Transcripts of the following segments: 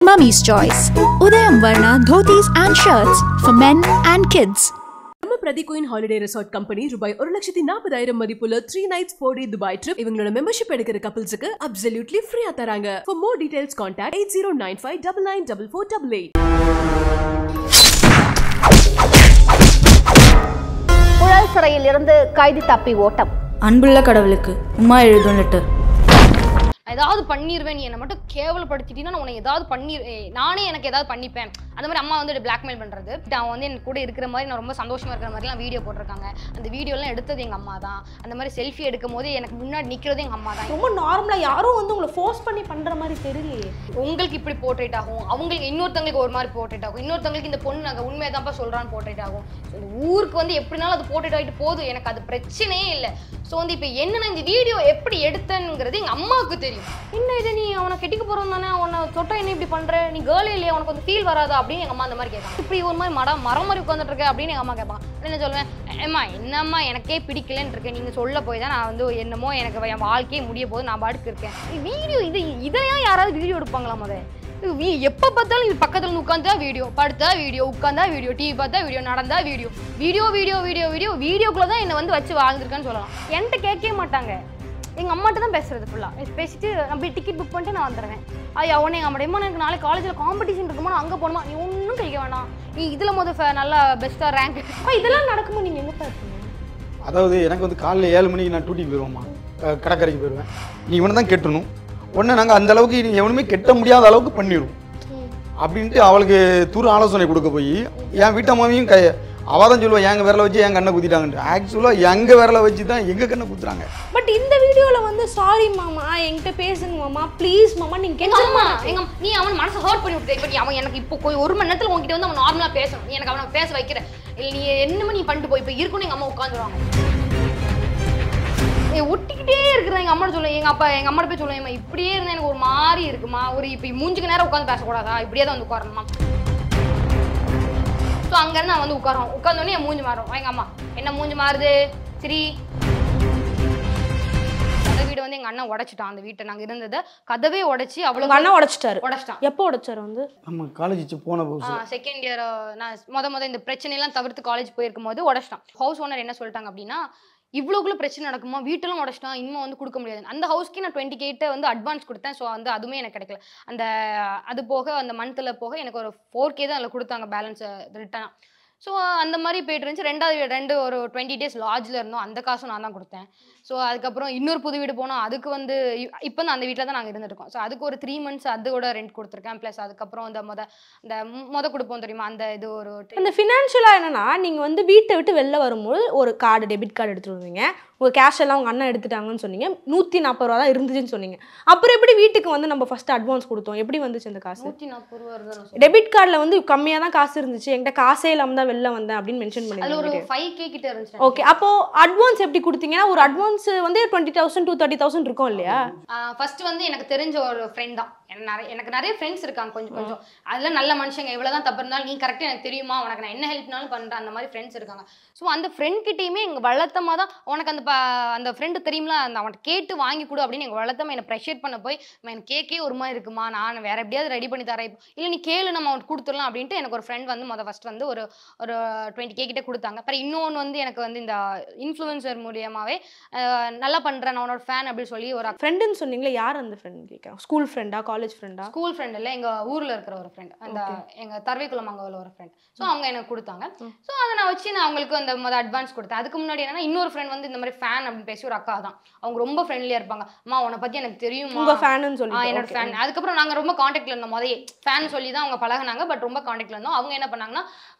Mummy's Choice. Udayam Varna dhotis and shirts for men and kids. Prati Queen Holiday Resort Company ரூபாய் 1,40,000 மதிப்புள்ள 3 nights 4 day Dubai trip இவங்களோட membership எடுக்கிற கப்பிள்ஸ்க்கு absolutely free தராங்க. For more details contact 8095994488. Puzhal சிறையில் இருந்து கைதி தப்பி ஓட்டம். அன்புள்ள கடவுளுக்கு உமா எழுதும் லெட்டர். ஏதாவது பண்ணிடுவேன், நீ என்னை மட்டும் கேவலப்படுத்திட்டீங்கன்னா நான் உனக்கு ஏதாவது நானே எனக்கு ஏதாவது பண்ணிப்பேன். அந்த மாதிரி அம்மா வந்து பிளாக்மெயில் பண்ணுறது. அவன் வந்து எனக்கு கூட இருக்கிற மாதிரி நான் ரொம்ப சந்தோஷமாக இருக்கிற மாதிரிலாம் வீடியோ போட்டிருக்காங்க. அந்த வீடியோலாம் எடுத்தது எங்கள் அம்மா தான். அந்த மாதிரி செல்ஃபி எடுக்கும் போது எனக்கு முன்னாடி நிற்கிறது எங்கள் அம்மா தான். ரொம்ப நார்மலாக யாரும் வந்து உங்களை ஃபோர்ஸ் பண்ணி பண்ணுற மாதிரி தெரியலையே. உங்களுக்கு இப்படி போர்ட்ரேட் ஆகும், அவங்களுக்கு இன்னொருத்தவங்களுக்கு ஒரு மாதிரி போர்ட்ரேட் ஆகும், இன்னொருத்தவங்களுக்கு இந்த பொண்ணு நாங்கள் உண்மையை தான்ப்பா சொல்கிறான்னு போர்ட்ரேட் ஆகும். ஸோ இந்த ஊருக்கு வந்து எப்படினாலும் அது போர்ட்ரேட் ஆகிட்டு போதும், எனக்கு அது பிரச்சனையே இல்லை. ஸோ வந்து இப்போ என்னென்ன இந்த வீடியோ எப்படி எடுத்தேங்கிறது எங்கள் அம்மாவுக்கு தெரியும். என்ன இது நீ அவனை கெட்டிக்க போகிறோம் தானே, அவனை தொட்டா என்ன இப்படி பண்ணுற, நீ கேர்ளே இல்லையா, உனக்கு வந்து ஃபீல் வராதா அப்படின்னு எங்கள் அம்மா அந்த மாதிரி கேட்பாங்க. இப்படி ஒரு மாதிரி மரம் மாதிரி உட்காந்துட்டு இருக்க அப்படின்னு எங்கள் அம்மா கேட்பாங்க. என்ன சொல்லுவேன், ஏம்மா என்னம்மா எனக்கே பிடிக்கலன்னு இருக்கேன், நீங்கள் சொல்ல போய் தான் நான் வந்து என்னமோ எனக்கு என் வாழ்க்கையே முடிய போது நான் பாட்டுக்கு இருக்கேன். வீடியோ இதையா யாராவது வீடியோ எடுப்பாங்களா? எப்போ பார்த்தாலும் இது பக்கத்தில் இருந்து உட்காந்தா வீடியோ, படுத்தா வீடியோ, உட்காந்தா வீடியோ, டிவி பார்த்தா வீடியோ, நடந்தா video, video video video video வீடியோக்குள்ளே தான் என்னை வந்து வச்சு வாழ்ந்துருக்கான்னு சொல்லலாம். என்கிட்ட கேட்கவே மாட்டாங்க, எங்கள் அம்மாட்ட தான் பேசுறது ஃபுல்லாக. பேசிட்டு நம்ம டிக்கெட் புக் பண்ணிட்டு நான் வந்துடுவேன். ஐயா உடனே எங்கள் அம்மா எனக்கு நாளைக்கு காலேஜில் காம்படிஷன் இருக்குமா, அங்கே போகணுமா, நீ ஒன்றும் கழிக்க வேணாம், நீ இதில் நல்லா பெஸ்ட்டாக ரேங்க். இதெல்லாம் நடக்கும்போது நீங்கள் எங்கே பார்ப்பீங்க? அதாவது எனக்கு வந்து காலையில் 7 மணிக்கு நான் டூட்டிக்கு போயிடுவோம்மா, கடற்கரைக்கு போயிடுவேன். நீ இவனை தான் கெட்டணும், உடனே நாங்கள் அந்த அளவுக்கு எவனுமே கெட்ட முடியாத அளவுக்கு பண்ணிடுவோம் அப்படின்ட்டு அவளுக்கு தூர ஆலோசனை கொடுக்க போய் என் வீட்டம்மாவையும் அவள் தான் சொல்லுவாள், எங்கள் விரலை வச்சு என் கண்ணை குத்திட்டாங்கன்ட்டு. ஆக்சுவலாக எங்கள் விரலை வச்சு தான் எங்கள் கண்ணை குத்துறாங்க. பட் இந்த வீடியோவில் வந்து சாரி மாமா, என்கிட்ட பேசுங்க மாமா, ப்ளீஸ் மாமா, நீங்கள் நீ அவன் மனசை ஹர்ட் பண்ணி விட்டு. இப்போ நீ அவன் எனக்கு இப்போ ஒரு மணி நேரத்தில் உங்ககிட்ட வந்து அவன் நார்மலாக பேசணும், நீ எனக்கு அவனை பேச வைக்கிற இல்லை, நீ என்னமோ நீ பண்ணிட்டு போய் இப்போ இருக்குன்னு எங்கள் அம்மா உட்காந்துருவாங்க. ஒட்டிக்கிட்டே இருக்கிறேன் எங்கள் அம்மா சொல்லுவேன், எங்கள் அம்மா போய் சொல்லுவேன், இப்படியே இருந்தால் எனக்கு ஒரு மாதிரி இருக்குமா, ஒரு இப்போ மூஞ்சுக்கு நேரம் உட்காந்து பேசக்கூடாதா, இப்படியே தான் வந்து உட்காரணுமா. ஸோ அங்கேருந்து நான் வந்து உட்காந்தோடனே என் மூஞ்சி மாறும். எங்கள் அம்மா என்ன மூஞ்சி மாறுது சரி. அந்த வீடு வந்து எங்கள் அண்ணன் உடைச்சிட்டான். அந்த வீட்டை நாங்கள் இருந்ததை கதவே உடைச்சி அவ்வளோ அண்ணன் உடைச்சிட்டான். எப்போ உடைச்சாரு வந்து நம்ம காலேஜ் போன போது செகண்ட் இயர் நான் முத இந்த பிரச்சனையெல்லாம் தவிர்த்து காலேஜ் போயிருக்கும் போது உடைச்சிட்டான். ஹவுஸ் ஓனர் என்ன சொல்லிட்டாங்க அப்படின்னா, இவ்வளோக்குள்ள பிரச்சனை நடக்குமா, வீட்டெல்லாம் உடச்சிட்டா இன்னும் வந்து கொடுக்க முடியாது. அந்த ஹவுஸ்க்கு நான் 20K வந்து அட்வான்ஸ் கொடுத்தேன். ஸோ வந்து அதுவுமே எனக்கு கிடைக்கல. அது போக அந்த மந்த்தில் போக எனக்கு ஒரு 4K தான் அதில் கொடுத்தாங்க பேலன்ஸ் ரிட்டர்னாக. ஸோ அந்த மாதிரி போய்ட்டு இருந்துச்சு. ஒரு 20 days லாட்ஜில் இருந்தோம், அந்த காசும் நான் தான் கொடுத்தேன். ஸோ அதுக்கப்புறம் இன்னொரு புது வீடு போனோம், அதுக்கு வந்து இப்போ தான் அந்த வீட்டில் தான் நாங்கள் இருந்துருக்கோம். ஸோ அதுக்கு ஒரு 3 months அதோட ரெண்ட் கொடுத்துருக்கேன். ப்ளஸ் அதுக்கப்புறம் இந்த முத கொடுப்போம் தெரியுமா, அந்த இது ஒரு அந்த ஃபினான்ஷியலாக என்னன்னா, நீங்கள் வந்து வீட்டை விட்டு வெளில வரும்போது ஒரு டெபிட் கார்டு எடுத்துகிட்டு வருவீங்க. உங்கள் கேஷ் எல்லாம் உங்கள் அண்ணன் எடுத்துட்டாங்கன்னு சொன்னீங்க. 140 ரூபா தான் இருந்துச்சுன்னு சொன்னீங்க. அப்புறம் எப்படி வீட்டுக்கு வந்து நம்ம ஃபர்ஸ்ட் அட்வான்ஸ் கொடுத்தோம், எப்படி வந்துச்சு அந்த காசு? 140 ரூபா. டெபிட் கார்டில் வந்து கம்மியாக தான் காசு இருந்துச்சு, என்கிட்ட காசே இல்லாமல் தான் வெளில வந்தேன் அப்படின்னு மென்ஷன் பண்ணி. அதில் ஒரு 5K கிட்ட இருந்துச்சு. ஓகே, அப்போ அட்வான்ஸ் எப்படி கொடுத்தீங்கன்னா, ஒரு அட்வான்ஸ் வந்து 20,000 to 30,000 இருக்கும் இல்லையா? ஃபர்ஸ்ட் வந்து எனக்கு தெரிஞ்ச ஒரு ஃப்ரெண்ட் தான். எனக்கு நிறைய ஃப்ரெண்ட்ஸ் இருக்காங்க கொஞ்சம். அதெல்லாம் நல்ல மனுஷங்க, எவ்வளோதான் தப்பு இருந்தாலும் நீ கரெக்டாக எனக்கு தெரியுமா, உனக்கு நான் என்ன ஹெல்ப்னாலும் பண்ணுறேன், அந்த மாதிரி ஃப்ரெண்ட்ஸ் இருக்காங்க. ஸோ அந்த ஃப்ரெண்ட் கிட்டேயுமே எங்கள் வளர்த்தமாக தான் உனக்கு அந்த ஃப்ரெண்டு தெரியுமா, அவன்கிட்ட கேட்டு வாங்கி கொடு அப்படின்னு எங்கள் வளர்த்தமாக என்னை ப்ரெஷர் பண்ண போய், எனக்கு கேக்கே ஒரு மாதிரி இருக்குமா, நான் வேற எப்படியாவது ரெடி பண்ணி தரேன், இல்லை நீ கேளு நம்ம அவனுக்கு கொடுத்துடலாம் அப்படின்ட்டு எனக்கு ஒரு ஃப்ரெண்ட் வந்து ஃபர்ஸ்ட் வந்து ஒரு 20K கிட்ட கொடுத்தாங்க. அப்புறம் இன்னொன்று வந்து எனக்கு வந்து இந்த இன்ஃப்ளூயன்சர் மூலியமாகவே நல்லா பண்ணுறேன், நான் உன்னோட ஃபேன் அப்படின்னு சொல்லி ஒரு ஃப்ரெண்டுன்னு சொன்னீங்களே, யார் அந்த ஃப்ரெண்ட் கேட்குறேன்? ஸ்கூல் ஃப்ரெண்டா, காலேஜ் ஃப்ரெண்டா? ஸ்கூல் ஃப்ரெண்ட் இல்லை, எங்கள் ஊரில் இருக்கிற ஒரு ஃப்ரெண்ட், அந்த எங்கள் தர்வைக்குளம் அங்கே உள்ள ஒரு ஃப்ரெண்ட். ஸோ அவங்க எனக்கு கொடுத்தாங்க. ஸோ அதை நான் வச்சு நான் அவங்களுக்கு அந்த அட்வான்ஸ் கொடுத்தேன். அதுக்கு முன்னாடி என்னன்னா, இன்னொரு ஃப்ரெண்ட் வந்து இந்த மாதிரி ஃபேன் அப்படின்னு பேசி ஒரு அக்கா தான், அவங்க ரொம்ப ஃப்ரெண்ட்லியாக இருப்பாங்க. அம்மா உன்னை பற்றி எனக்கு தெரியும், உங்கள் ஃபேனுன்னு சொல்லி. என்னோட ஃபேன். அதுக்கப்புறம் நாங்கள் ரொம்ப காண்டாக்டில் இருந்தோம். ஃபேன் சொல்லி தான் அவங்க பழகினாங்க, பட் ரொம்ப காண்டாக்டில் இருந்தோம். அவங்க என்ன பண்ணாங்கன்னா,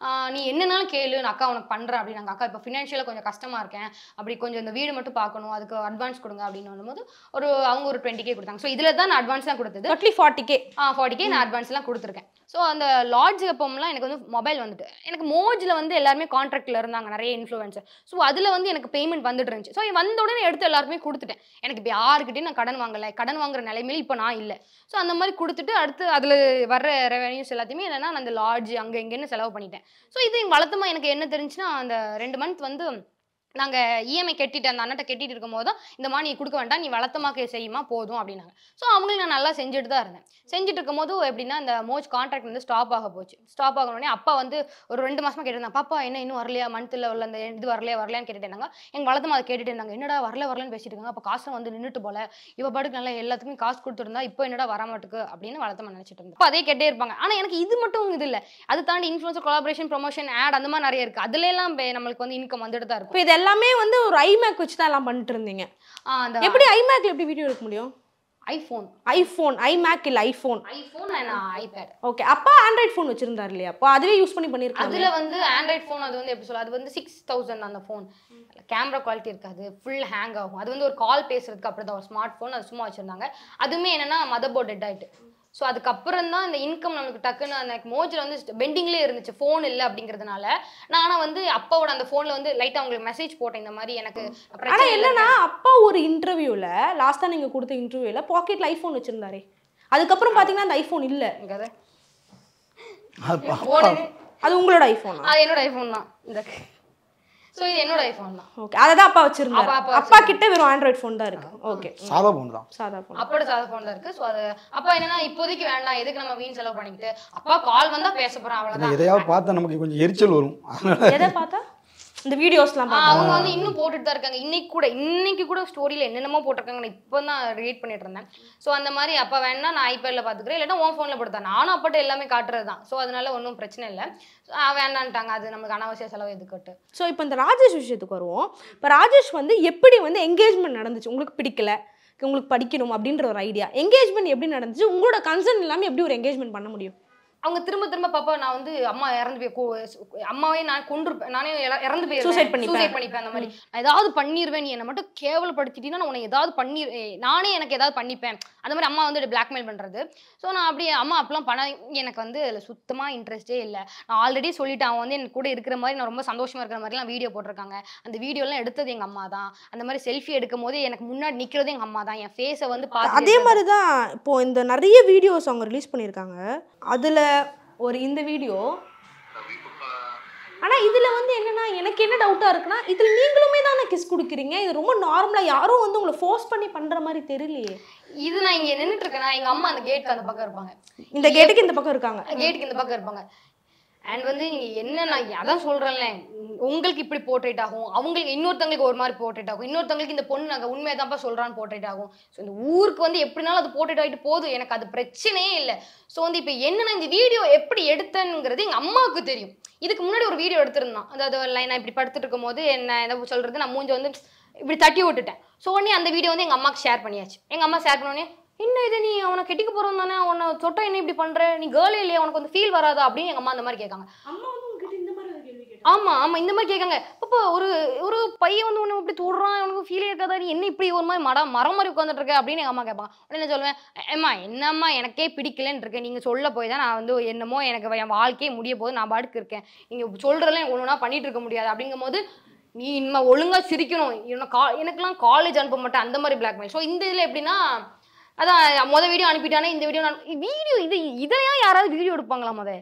நீ என்னன்னாலும் கேளு, நான் அக்கா உனக்கு பண்ணுறேன் அப்படின்னாங்க. அக்கா இப்போ ஃபினான்ஷியலாக கொஞ்சம் கஷ்டமாக இருக்கேன், அப்படி கொஞ்சம் இந்த வீடு மட்டும் பார்க்கணும், அதுக்கு அட்வான்ஸ் கொடுங்க அப்படின்னு வரும்போது அவங்க ஒரு 20K கொடுத்தாங்க. ஸோ இதில் தான் நான் அட்வான்ஸ் தான் கொடுத்தது. 40K நான் அட்வான்ஸ்லாம் கொடுத்துருக்கேன். ஸோ அந்த லாட்ஜ் அப்போம்லாம் எனக்கு வந்து மொபைல் வந்துட்டு, எனக்கு மோஜில் வந்து எல்லாருமே கான்ட்ராக்டில் இருந்தாங்க நிறைய இன்ஃப்ளூயன்சர். ஸோ அதில் வந்து எனக்கு பேமெண்ட் வந்துட்டு இருந்துச்சு. ஸோ வந்த உடனே எடுத்து எல்லாருக்குமே கொடுத்துட்டேன். எனக்கு இப்போ யாருக்கிட்டையும் நான் கடன் வாங்குற நிலைமையில இப்போ நான் இல்லை. ஸோ அந்த மாதிரி கொடுத்துட்டு அடுத்து அதில் வர்ற ரெவன்யூஸ் எல்லாத்தையுமே என்னன்னா நான் அந்த லாட்ஜ் அங்கே இங்கேன்னு செலவு பண்ணிட்டேன். ஸோ இது வளர்த்தமாக எனக்கு என்ன தெரிஞ்சுன்னா, அந்த 2 month வந்து நாங்கள் இஎம்ஐ கட்டிட்டு அந்த அண்ணட்ட கட்டிட்டு இருக்கும் போது தான் இந்த மாதிரி நீ கொடுக்க வேண்டாம், நீ வளர்த்தமாக்க செய்யுமா போதும் அப்படின்னாங்க. ஸோ அவங்களுக்கு நான் நல்லா செஞ்சுட்டு தான் இருந்தேன். செஞ்சுட்டு இருக்கும் போது எப்படின்னா இந்த மோஜ் கான்ட்ராக்ட் வந்து ஸ்டாப் ஆக போச்சு. ஸ்டாப் ஆகணுடனே அப்பா வந்து ஒரு 2 மாசமா கேட்டிருந்தாங்க, பாப்பா என்ன இன்னும் வரலையா, மந்த்தில் உள்ள அந்த இது வரலையான்னு கேட்டுட்டு இருந்தாங்க. எங்கள் வளர்த்தமா அதை கேட்டுட்டு இருந்தாங்க, என்னடா வரலன்னு பேசிட்டு இருக்காங்க, அப்போ காசு வந்து நின்றுட்டு போல, இவ பாட்டுக்கு நல்லா எல்லாத்துக்குமே காசு கொடுத்துருந்தா இப்போ என்னடா வரமாட்டுக்கு அப்படின்னு வளர்த்தமா நினைச்சிட்டு இருந்தாங்க. அப்போ அதே கேட்டே இருப்பாங்க. ஆனால் எனக்கு இது மட்டும் இது இல்லை, அது தாண்டி இன்ஃப்ளூன்சர் கொலாபரேஷன் ப்ரொமோஷன் ஆட் அந்த மாதிரி நிறைய இருக்குது. அதுல எல்லாம் நம்மளுக்கு வந்து இன்கம் வந்துட்டு தான் இருக்கும். இப்போ இது எல்லாமே வந்து ஒரு ஐமேக் வச்சு தான் எல்லாம் பண்ணிட்டு இருந்தீங்க. எப்படி ஐமேக்ல எப்படி வீடியோ எடுக்க முடியும்? ஐஃபோன் ஐமேக் இல்ல ஐஃபோன் அண்ட் ஐபேட். ஓகே, அப்பா ஆண்ட்ராய்ட் ஃபோன் வச்சிருந்தாரு இல்லையா? அப்போ அதுவே யூஸ் பண்ணிருக்காங்க. அதுல வந்து ஆண்ட்ராய்ட் ஃபோன் அது வந்து எப்படி சொல்ல, அது வந்து 6000 அந்த ஃபோன். கேமரா குவாலிட்டி இருக்காது, ஃபுல் ஹேங் ஆகும். அது வந்து ஒரு கால் பேசுறதுக்கு அப்படிதான் ஒரு ஸ்மார்ட் ஃபோன், அது சும்மா வச்சிருந்தாங்க. அதுவுமே என்னன்னா மதர் போர்ட் டெட் ஆயிட்டு. ஸோ அதுக்கப்புறம் தான் இந்த இன்கம் நமக்கு டக்குன்னு அந்த மோஜில் வந்து பெண்டிங்லேயே இருந்துச்சு, ஃபோன் இல்லை அப்படிங்கிறதுனால. நான் ஆனால் வந்து அப்பாவோட அந்த ஃபோனில் வந்து லைட்டாக அவங்களுக்கு மெசேஜ் போட்டேன் இந்த மாதிரி எனக்கு. ஆனால் என்னன்னா அப்பா ஒரு இன்டர்வியூவில் லாஸ்ட்டாக நீங்கள் கொடுத்த இன்டர்வியூவில் பாக்கெட்டில் ஐஃபோன் வச்சுருந்தாரே, அதுக்கப்புறம் பார்த்தீங்கன்னா அந்த ஐஃபோன் இல்லை. அது உங்களோட ஐஃபோன்? அது என்னோட ஐஃபோன் தான். இந்த சோ இது என்னோட ஐபோன் தான். ஓகே, அத தான் அப்பா வச்சிருந்தாரு. அப்பா கிட்ட வெறும் ஆண்ட்ராய்ட் ஃபோன் தான் இருக்கு. ஓகே, சாதா ஃபோன் தான். சாதா ஃபோன். அப்போட சாதா ஃபோன் தான் இருக்கு. சோ அது அப்பா என்னன்னா இப்போதைக்கு வேண்டாம், எதுக்கு நம்ம வீண் செலவு பண்ணிக்கிட்டு, அப்பா கால் வந்தா பேச போறோம் அவ்வளவுதான். எதையாவது பார்த்தா நமக்கு கொஞ்சம் எரிச்சல் வரும். எதை பார்த்தா? இந்த வீடியோஸ்லாம் பார்த்தா அவங்க வந்து இன்னும் போட்டுட்டு தான் இருக்காங்க. இன்னைக்கு கூட ஸ்டோரியில என்னென்னமோ போட்டிருக்காங்க. நான் இப்போ தான் ரீட் பண்ணிட்டு இருந்தேன். ஸோ அந்த மாதிரி அப்பா வேணா நான் ஐபேட்ல பாத்துக்கிறேன், இல்லைன்னா உன் ஃபோன்ல போட்டுதான். நானும் அப்பாட்ட எல்லாமே காட்டுறது தான். ஸோ அதனால ஒன்றும் பிரச்சனை இல்லை. வேண்டான்ட்டாங்க, அது நமக்கு அனாவசிய செலவு எதுக்கட்டு. ஸோ இப்போ இந்த ராஜேஷ் விஷயத்துக்கு வருவோம். இப்போ ராஜேஷ் வந்து எப்படி வந்து என்கேஜ்மெண்ட் நடந்துச்சு? உங்களுக்கு பிடிக்கல, உங்களுக்கு படிக்கணும் அப்படின்ற ஒரு ஐடியா, என்கேஜ்மெண்ட் எப்படி நடந்துச்சு? உங்களோட கன்சர்ன் இல்லாமல் எப்படி ஒரு என்கேஜ்மெண்ட் பண்ண முடியும்? அவங்க திரும்ப பாப்பா நான் வந்து அம்மா இறந்து போய் அம்மாவே நான் கொண்டிருப்பேன், நானே இறந்து போய் சூசைட் பண்ணிப்பேன். அந்த மாதிரி நான் ஏதாவது பண்ணிடுவேன், நீ என்னை மட்டும் கேவலப்படுத்திட்டீங்கன்னா நான் உன்னை ஏதாவது நானே எனக்கு ஏதாவது பண்ணிப்பேன். அந்த மாதிரி அம்மா வந்து பிளாக்மெயில் பண்றது. ஸோ நான் அப்படியே அம்மா அப்படிலாம் பண்ண எனக்கு வந்து அதில் சுத்தமா இன்ட்ரெஸ்டே இல்லை. நான் ஆல்ரெடி சொல்லிட்டேன், அவன் வந்து எனக்கு கூட இருக்கிற மாதிரி நான் ரொம்ப சந்தோஷமா இருக்கிற மாதிரிலாம் வீடியோ போட்டிருக்காங்க. அந்த வீடியோலாம் எடுத்தது எங்க அம்மா தான். அந்த மாதிரி செல்ஃபி எடுக்கும் போது எனக்கு முன்னாடி நிற்கிறது எங்க அம்மா தான். என் ஃபேஸை வந்து பார்த்து அதே மாதிரி தான் இப்போ இந்த நிறைய வீடியோஸ் அவங்க ரிலீஸ் பண்ணியிருக்காங்க. அதுல ஒரு இந்த வீடியோ, ஆனா இதுல வந்து என்னன்னா எனக்கு என்ன டவுட்டா இருக்குன்னா, இதுல நீங்களுமே தானே கிஸ் கொடுக்குறீங்க. இது ரொம்ப நார்மலா யாரும் வந்து உங்களை ஃபோர்ஸ் பண்ணி பண்ற மாதிரி தெரியலையே. இது நான் இங்க நின்றுட்டு இருக்கேன்னா எங்க அம்மா அந்த கேட்டுக்கு அந்த பக்கம் இருப்பாங்க, இந்த கேட்டுக்கு இந்த பக்கம் இருக்காங்க, கேட்டுக்கு இந்த பக்கம் இருப்பாங்க. அண்ட் வந்து நீங்க என்ன, நான் அதான் சொல்றேன்ல, உங்களுக்கு இப்படி போர்ட்ரேட் ஆகும், அவங்களுக்கு இன்னொருத்தவங்களுக்கு ஒரு மாதிரி போர்ட்ரேட் ஆகும், இன்னொருத்தவங்களுக்கு இந்த பொண்ணு நாங்கள் உண்மையதான்ப்பா சொல்றான்னு போர்ட்ரேட் ஆகும். ஸோ இந்த ஊருக்கு வந்து எப்படினாலும் அது போர்ட்ரேட் ஆகிட்டு போதும், எனக்கு அது பிரச்சனையே இல்லை. ஸோ வந்து இப்போ என்னன்னா இந்த வீடியோ எப்படி எடுத்தேங்கிறது எங்கள் அம்மாவுக்கு தெரியும். இதுக்கு முன்னாடி ஒரு வீடியோ எடுத்திருந்தான், அதாவது நான் இப்படி படுத்துட்டு இருக்கும் போது என்ன எதை சொல்றது, நான் மூஞ்ச வந்து இப்படி தட்டி விட்டுட்டேன். ஸோ உடனே அந்த வீடியோ வந்து எங்கள் அம்மாவுக்கு ஷேர் பண்ணியாச்சு. எங்கள் அம்மா ஷேர் பண்ணோடனே, என்ன இது நீ அவனை கெட்டிக்க போறோம் தானே, அவனை தொட்டா என்ன இப்படி பண்ற, நீ கேர்ளே இல்லையா, உனக்கு வந்து ஃபீல் வராதா அப்படின்னு எங்க அம்மா அந்த மாதிரி கேட்காங்க. ஆமா இந்த மாதிரி கேட்காங்க. அப்போ ஒரு பையன் வந்து உன்னை இப்படி தொடுறான், உனக்கு ஃபீலே இருக்காதா, நீ என்ன இப்படி ஒரு மாதிரி மரம் மாதிரி உட்காந்துட்டு இருக்க அப்படின்னு எங்க அம்மா கேட்பாங்க. உடனே சொல்லுவேன், ஏம்மா என்னம்மா எனக்கே பிடிக்கலன்னு இருக்கேன், நீங்க சொல்ல போய் தான் நான் வந்து என்னமோ எனக்கு என் வாழ்க்கையே முடிய போது நான் பாட்டுக்கு இருக்கேன், நீங்க சொல்றதெல்லாம் ஒண்ணுனா பண்ணிட்டு இருக்க முடியாது. அப்படிங்கும் போது நீ இனிமே ஒழுங்கா சிரிக்கணும், எனக்கெல்லாம் காலேஜ் அனுப்ப மாட்டேன், அந்த மாதிரி பிளாக்மெயில். ஸோ இந்த இதுல எப்படின்னா, அதான் வீடியோ அனுப்பிட்டானே, இந்த வீடியோ இதெல்லாம் யாராவது வீடியோ எடுப்பாங்களா?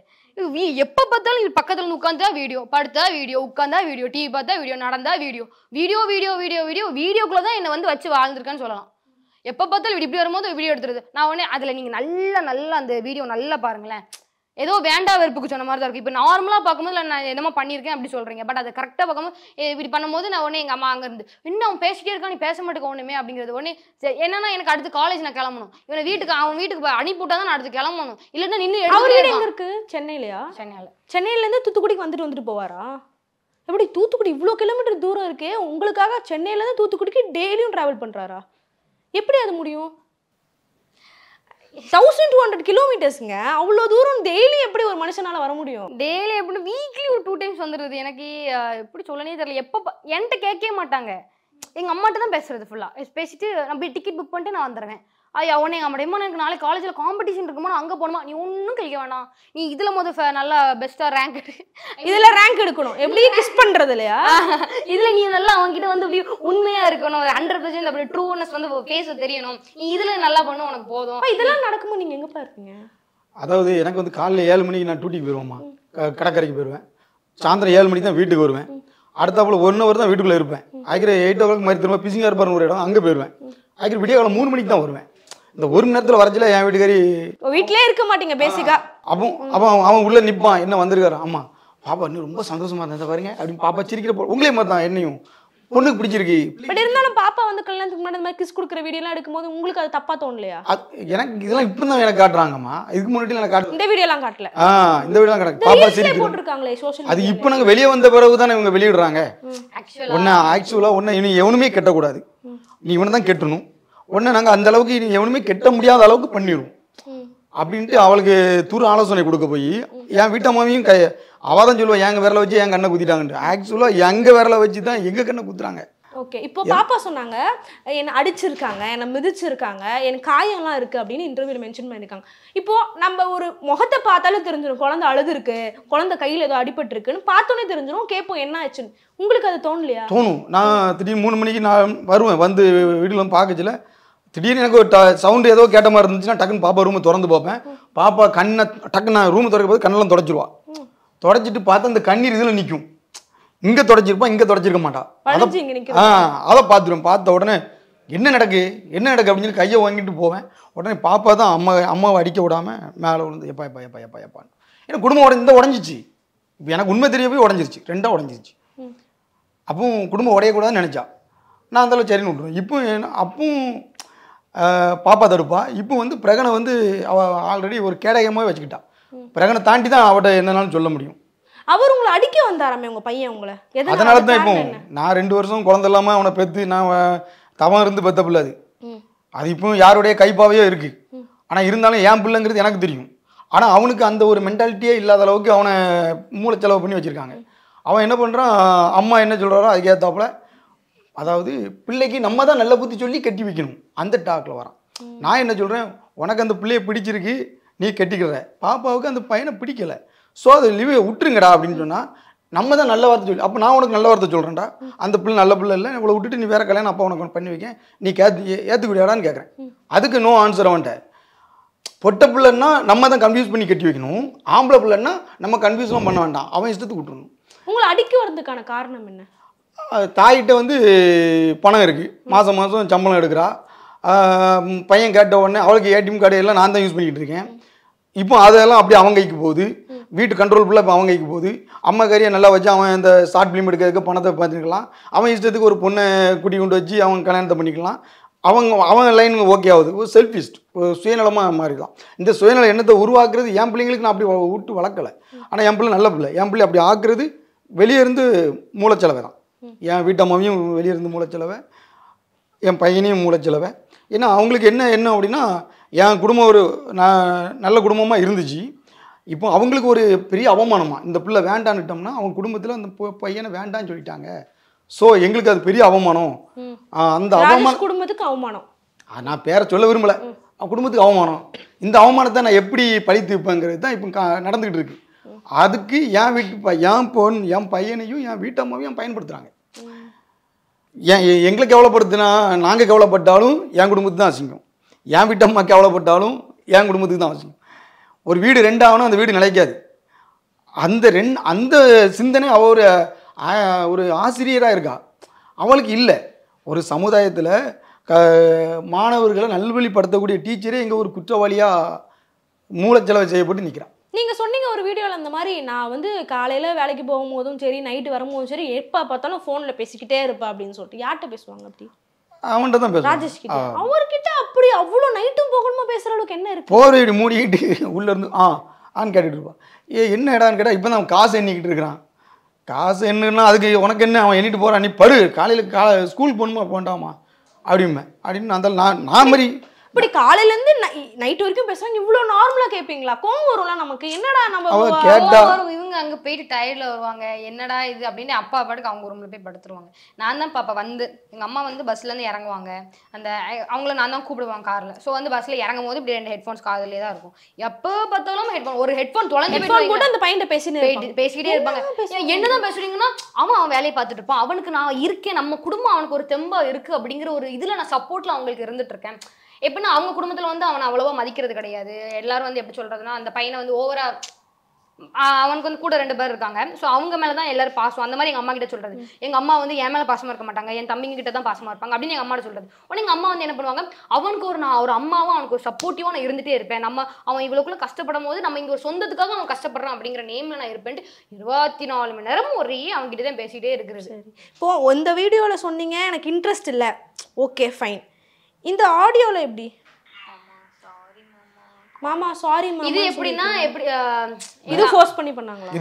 எப்ப பார்த்தாலும் இது பக்கத்துல இருந்து உட்காந்தா வீடியோ, படுத்தா வீடியோ, உட்காந்தா வீடியோ, டிவி பார்த்தா வீடியோ, நடந்தா வீடியோக்குள்ளதான் என்ன வந்து வச்சு வாழ்ந்துருக்கான்னு சொல்லலாம். எப்ப பார்த்தாலும் இப்படி வரும்போது வீடியோ எடுத்துருது. நான் உடனே அதுல நீங்க நல்லா அந்த வீடியோ நல்லா பாருங்களேன், ஏதோ வேண்டா வெறுப்புக்கு சொன்ன மாதிரி தான் இருக்கு. இப்போ நார்மலா பார்க்கும்போது நான் என்னமோ பண்ணியிருக்கேன் அப்படி சொல்றீங்க, பட் அதை கரெக்டாக பார்க்கும்போது இப்படி பண்ணும்போது நான் உடனே எங்க அம்மா அங்க இருந்து இன்னும் அவன் பேசிட்டே இருக்கான், நீ பேச மாட்டேங்க ஒண்ணுமே அப்படிங்கிறது. உடனே என்னன்னா எனக்கு அடுத்து காலேஜ் நான் கிளம்பணும், அவன் வீட்டுக்கு அனுப்பிவிட்டா தான் நான் அடுத்து கிளம்பணும், இல்லைன்னா நின்று எங்க இருக்கு? சென்னையிலயா? சென்னையில இருந்து தூத்துக்குடிக்கு வந்துட்டு போவாரா? எப்படி தூத்துக்குடி இவ்வளோ கிலோமீட்டர் தூரம் இருக்கே, உங்களுக்காக சென்னையில இருந்து தூத்துக்குடிக்கு டெய்லியும் டிராவல் பண்றாரா? எப்படி அது முடியும்? 1200 கிலோமீட்டர்ஸ்ங்க, அவ்வளோ தூரம் டெய்லி எப்படி ஒரு மனுஷனால வர முடியும்? டெய்லி எப்படி வீக்லி ஒரு 2 டைம்ஸ் வந்துடுது. எனக்கு எப்படி சொல்லனே தெரியல. எப்போ என்கிட்ட கேட்கவே மாட்டாங்க, எங்கள் அம்மாட்ட தான் பேசுறது ஃபுல்லாக. பேசிட்டு நம்ம டிக்கெட் புக் பண்ணிட்டு நான் வந்துடுவேன். ஐயா உடனே எங்கள் அம்மா எனக்கு நாளைக்கு காலேஜில் காம்படிஷன் இருக்குமா, அங்கே போகணுமா, நீ ஒன்றும் கழிக்க வேணாம், நீ இதில் நல்லா பெஸ்ட்டாக ரேங்க் இதில் ரேங்க் எடுக்கணும், எப்படி கிஸ் பண்ணுறது இல்லையா, இதில் நீ நல்லா அவங்ககிட்ட வந்து அப்படி உண்மையாக இருக்கணும், 100% அப்படி ட்ரூனஸ் வந்து பேச தெரியணும், நீ இதில் நல்லா பண்ணணும், உனக்கு போதும். இதெல்லாம் நடக்கும்போது நீங்கள் எங்கேப்பா இருப்பீங்க? அதாவது எனக்கு வந்து காலையில் 7 மணிக்கு நான் டியூட்டிக்கு போயிடுவேம்மா, கடற்கரைக்கு போயிடுவேன். சாயந்தரம் 7 மணிக்கு தான் வீட்டுக்கு வருவேன். அடுத்தாப்புல 1 hour தான் வீட்டுக்குள்ளே இருப்பேன். அதுக்கு 8 o'clock மாதிரி திரும்ப பிசிங்கா இருப்பார் ஒரு இடம், அங்கே போயிடுவேன். அதுக்கு விடிய காலம் 3 மணிக்கு தான் வருவேன். இந்த 1 மணி நேரத்தில் வரச்சில என் வீட்டுக்காரி வீட்டிலே இருக்க மாட்டீங்க பேசிக்கா. அவன் உள்ளே நிற்பான், என்ன வந்திருக்காரு, அம்மா பாப்பா இன்னும் ரொம்ப சந்தோஷமா இருந்தேன் பாருங்க அப்படின்னு பாப்பா சிரிக்கிற உங்களே மாதிரி தான் என்னையும் பொண்ணுக்கு பிடிச்சிருக்கு. பட் இருந்தாலும் பாப்பா வந்து கல்யாணத்துக்கு முன்னாடி இந்த மாதிரி கிஸ் கொடுக்குற வீடியோலாம் எடுக்கும்போது உங்களுக்கு அது தப்பா தோணலையா? எனக்கு இதெல்லாம் இப்போ தான் எனக்கு காட்டுறாங்கம்மா, இதுக்கு முன்னாடி எனக்கு காட்டு இந்த வீடியோலாம் காட்டல. இந்த வீடியோலாம் காட்டு பாப்பா சிரிக்கிறது போட்டுருக்காங்களே சோஷியல். அது இப்போ நாங்கள் வெளியே வந்த பிறகு தானே இவங்க வெளியிடுறாங்க. ஆக்சுவலாக ஒன்று இனி எவனுமே கெட்டக்கூடாது, நீ இவனை தான் கெட்டணும். ஒன்று நாங்கள் அந்த அளவுக்கு இனி எவனுமே கெட்ட முடியாத அளவுக்கு பண்ணிடுவோம் அப்படின்ட்டு அவளுக்கு தூர ஆலோசனை கொடுக்க போய் என் வீட்டம்மாவையும் அவள் தான் சொல்லுவாள் எங்கள் விரலை வச்சு என் கண்ணை குத்திட்டாங்கன்ட்டு. ஆக்சுவலாக எங்கள் விரலை வச்சு தான் எங்கள் கண்ணை குத்துறாங்க. ஓகே, இப்போ பாப்பா சொன்னாங்க என்னை அடிச்சிருக்காங்க, என்னை மிதிச்சிருக்காங்க, எனக்கு காயம்லாம் இருக்கு அப்படின்னு இன்டர்வியூல மென்ஷன் பண்ணியிருக்காங்க. இப்போ நம்ம ஒரு முகத்தை பார்த்தாலும் தெரிஞ்சிடும் குழந்தை அழுது இருக்கு, குழந்தை கையில் ஏதோ அடிபட்டு இருக்குன்னு பார்த்தோன்னே தெரிஞ்சிடும், கேட்போம் என்ன ஆச்சுன்னு. உங்களுக்கு அது தோணலையா? தோணும். நான் திடீர்னு 3 மணிக்கு நான் வருவேன், வந்து வீட்டில் வந்து பார்க்கச்சில திடீர்னு எனக்கு ஒரு சவுண்டு ஏதோ கேட்ட மாதிரி இருந்துச்சுன்னா டக்குன்னு பாப்பா ரூமை திறந்து பார்ப்பேன். பாப்பா கண்ணை டக்குன்னு நான் ரூமை திறக்க போது கண்ணெல்லாம் தொடச்சிருவா. தொடச்சிட்டு பார்த்தா அந்த கண்ணீர் இதில் நிற்கும். இங்கே தொடச்சிருப்பான், இங்கே தொடச்சிருக்க மாட்டா. அதை பார்த்துருவேன். பார்த்த உடனே என்ன நடக்கு அப்படின்னு சொல்லி கையை வாங்கிட்டு போவேன். உடனே பாப்பா தான் அம்மாவை அடிக்க விடாமல் மேலே விழுந்து எப்பா எப்பா எப்பா எப்பா எப்பான்னு. ஏன்னா குடும்பம் உடஞ்சிச்சு. இப்போ எனக்கு உண்மை தெரிய போய் உடஞ்சிருச்சு, 2ஆக உடஞ்சிருச்சு. அப்பவும் குடும்பம் உடையக்கூடாதுன்னு நினச்சா நான் அந்தளவு சரின்னு விட்டுருவேன். அப்பவும் பாப்பா தடுப்பா. இப்போ வந்து பிரகனை வந்து அவள் ஆல்ரெடி ஒரு கேடயமாகவே வச்சுக்கிட்டா. பிரகனை தாண்டி தான் அவட்ட என்னன்னாலும் சொல்ல முடியும். அவர் உங்களை அடிக்க வந்தாராமே உங்கள் பையன் உங்களை? அதனால தான் இப்போ நான் 2 வருஷம் குழந்தை இல்லாமல் அவனை பெற்று நான் தவம் இருந்து பெற்ற பிள்ளை அது இப்போ யாருடைய கைப்பாவையோ இருக்குது. ஆனால் இருந்தாலும் என் பிள்ளைங்கிறது எனக்கு தெரியும். ஆனால் அவனுக்கு அந்த ஒரு மென்டாலிட்டியே இல்லாத அளவுக்கு அவனை மூளைச்செலவு பண்ணி வச்சுருக்காங்க. அவன் என்ன பண்ணுறான், அம்மா என்ன சொல்கிறாரோ அதுக்கேற்றாப்புல, அதாவது பிள்ளைக்கு நம்ம தான் நல்ல புத்தி சொல்லி கட்டி வைக்கணும் அந்த டாக்கில் வரான். நான் என்ன சொல்கிறேன், உனக்கு அந்த பிள்ளையை பிடிச்சிருக்கு நீ கட்டிக்கிற, பாப்பாவுக்கு அந்த பையனை பிடிக்கலை, ஸோ அதை லிவே விட்டுருங்கடா அப்படின்னு சொன்னால் நம்ம தான் நல்ல வார்த்தை சொல்லி, அப்போ நான் உனக்கு நல்ல வார்த்தை சொல்கிறேன்டா, அந்த பிள்ளை நல்ல பிள்ளை இல்லை, இவ்வளோ விட்டுட்டு நீ வேறு கல்யாணம் அப்பா உனக்கு பண்ணி வைக்க, நீ ஏற்றுக்கிறியாடான்னு கேட்குறேன். அதுக்கு நோ ஆன்சர் அவன்ட்ட. பொட்டை பிள்ளைன்னா நம்ம தான் கன்ஃபியூஸ் பண்ணி கட்டி வைக்கணும், ஆம்பளை பிள்ளைன்னா நம்ம கன்ஃபியூஸ்லாம் பண்ண வேண்டாம், அவன் இஷ்டத்துக்கு விட்டுருணும். உங்களை அடிக்க வரதுக்கான காரணம் என்ன? தாயிட்ட வந்து பணம் இருக்குது, மாதம் மாதம் சம்பளம் எடுக்கிறா. பையன் கேட்ட உடனே அவளுக்கு ஏடிஎம் கார்டு எல்லாம் நான் தான் யூஸ் பண்ணிக்கிட்டு இருக்கேன். இப்போ அதெல்லாம் அப்படியே அவங்க கைக்கு போகுது, வீட்டு கண்ட்ரோல் ஃபுல்லாக இப்போ அவங்க கைக்கு போகுது. அம்மா கறியை நல்லா வச்சு அவன் இந்த ஷார்ட் ஃபிலிம் எடுக்கிறதுக்கு பணத்தை பார்த்துக்கலாம், அவன் இஷ்டத்துக்கு ஒரு பொண்ணை கூட்டி கொண்டு வச்சு அவன் கல்யாணத்தை பண்ணிக்கலாம். அவன் லைன் ஓகே ஆகுது. ஒரு செல்ஃபிஸ்ட், ஒரு சுயநலமாக மாறிடலாம். இந்த சுயநல எண்ணத்தை உருவாக்குறது என் பிள்ளைங்களுக்கு நான் அப்படி விட்டு வளர்க்கலை. ஆனால் என் பிள்ளை நல்ல பிள்ளை, என் பிள்ளை அப்படி ஆக்குறது வெளியே இருந்து மூளைச்செலவை தான். என் வீட்டம்மாவையும் வெளியே இருந்து மூளைச்செலவை, என் பையனையும் மூளைச்செலவை. ஏன்னா அவங்களுக்கு என்ன அப்படின்னா, என் குடும்பம் ஒரு நல்ல குடும்பமாக இருந்துச்சு. இப்போ அவங்களுக்கு ஒரு பெரிய அவமானமாக, இந்த பிள்ளை வேண்டான்னுட்டோம்னா அவங்க குடும்பத்தில் அந்த பையனை வேண்டான்னு சொல்லிட்டாங்க, ஸோ எங்களுக்கு அது பெரிய அவமானம். அந்த அவமானம் குடும்பத்துக்கு அவமானம், நான் பேரை சொல்ல விரும்பலை, குடும்பத்துக்கு அவமானம். இந்த அவமானத்தை நான் எப்படி பழித்து வைப்பேங்கிறது தான் இப்போ நடந்துக்கிட்டு இருக்கு. அதுக்கு என் என் பையனையும் என் வீட்டம்மாவையும் பயன்படுத்துகிறாங்க. எங்களை கவலைப்படுத்தினா நாங்கள் கவலைப்பட்டாலும் என் குடும்பத்துக்கு தான் அசிங்கம், என் வீட்டம்மா கவலைப்பட்டாலும் என் குடும்பத்துக்கு தான் அசிங்கம். ஒரு வீடு 2 ஆகணும், அந்த வீடு நிலைக்காது. அந்த சிந்தனை ஒரு ஆசிரியராக இருக்கா, அவளுக்கு இல்லை. ஒரு சமுதாயத்தில் மாணவர்களை நல்வழிப்படுத்தக்கூடிய டீச்சரே இங்கே ஒரு குற்றவாளியாக மூளைச்செலவு செய்யப்பட்டு நிற்கிறான். நீங்கள் சொன்னீங்க ஒரு வீடியோவில் அந்த மாதிரி, நான் வந்து காலையில் வேலைக்கு போகும்போதும் சரி நைட்டு வரும்போதும் சரி எப்போ பார்த்தாலும் ஃபோனில் பேசிக்கிட்டே இருப்பா அப்படின்னு சொல்லிட்டு. யார்கிட்ட பேசுவாங்க அப்படி? அவன்கிட்ட தான் பேசுவான், ராஜேஷ் கிட்ட. அவர்கிட்ட அப்படி அவ்வளோ நைட்டும் போகணுமா பேசுகிற அளவுக்கு என்ன இருக்கு? போர் மூடிக்கிட்டு உள்ளேருந்து ஆன்னு கேட்டுட்டு இருப்பான். என்ன இடான்னு கேட்டால் இப்போ தான் காசு எண்ணிக்கிட்டு இருக்கிறான். காசு என்னன்னா அதுக்கு உனக்கு என்ன, அவன் எண்ணிட்டு போகிறான், நீ படு, காலையில் ஸ்கூல் போகணுமா போண்டாமா அப்படின்னு நான் மாதிரி இப்படி காலையிலேருந்து நைட் வரைக்கும் பேசுறாங்க. இவ்வளோ நார்மலாக கேட்பீங்களா? கோவம் வரும்ல நமக்கு, என்னடா நம்ம இவங்க அங்கே போயிட்டு டயர்டில் வருவாங்க, என்னடா இது அப்படின்னு அப்பா பாட்டுக்கு அவங்க ரூமில் போய் படுத்துருவாங்க. நான் தான் பாப்பா வந்து எங்கள் அம்மா வந்து பஸ்லேருந்து இறங்குவாங்க, அந்த அவங்கள நான் தான் கூப்பிடுவாங்க காரில். ஸோ வந்து பஸ்ஸில் இறங்கும் போது இப்படி 2 ஹெட்ஃபோன்ஸ் காதிலே தான் இருக்கும். எப்போ பார்த்தாலும் ஒரு ஹெட்ஃபோன் தொலைஞ்சு போட்டு அந்த பையன் பேசிக்கிட்டே இருப்பாங்க. என்னதான் பேசுறீங்கன்னா அவன் வேலையை பார்த்துட்டு இருப்பான், அவனுக்கு நான் இருக்கேன், நம்ம குடும்பம் அவனுக்கு ஒரு தெம்பா இருக்கு அப்படிங்கிற ஒரு இதில் நான் சப்போர்ட்டில் அவங்களுக்கு இருந்துட்டு இருக்கேன். எப்படின்னா அவங்க குடும்பத்தில் வந்து அவனை அவ்வளோவா மதிக்கிறது கிடையாது. எல்லாரும் வந்து எப்படி சொல்கிறதுனா, அந்த பையனை வந்து ஓவரா அவனுக்கு வந்து கூட 2 பேர் இருக்காங்க. ஸோ அவங்க மேலே தான் எல்லாரும் பாசம். அந்த மாதிரி எங்கள் அம்மா கிட்ட சொல்கிறது. எங்கள் அம்மா வந்து என் மேலே பாசமாக இருக்க மாட்டாங்க, என் தம்பிங்க கிட்ட தான் பாசமாக இருப்பாங்க அப்படின்னு எங்கள் அம்மாட்ட சொல்கிறது. உடனே எங்கள் அம்மா வந்து என்ன பண்ணுவாங்க, அவனுக்கு நான் ஒரு அம்மாவும் அவனுக்கு ஒரு சப்போர்ட்டிவாக நான் இருந்துகிட்டே இருப்பேன். அவன் இவ்வளோக்குள்ள கஷ்டப்படும் போது நம்ம இங்கே ஒரு சொந்தத்துக்காக அவன் கஷ்டப்படுறான் அப்படிங்கிற நேமில் நான் இருப்பேன்ட்டு 24 மணி நேரம் ஒரே அவங்ககிட்ட தான் பேசிகிட்டே இருக்கிறது. இப்போ இந்த வீடியோவில் சொன்னீங்க எனக்கு இன்ட்ரெஸ்ட் இல்லை, ஓகே ஃபைன். இந்த ஆடியோவில் எப்படி மாமா சாரி மாமா இது எப்படின்னா எப்படி இது ஃபோர்ஸ் பண்ணி பண்ணாங்களா?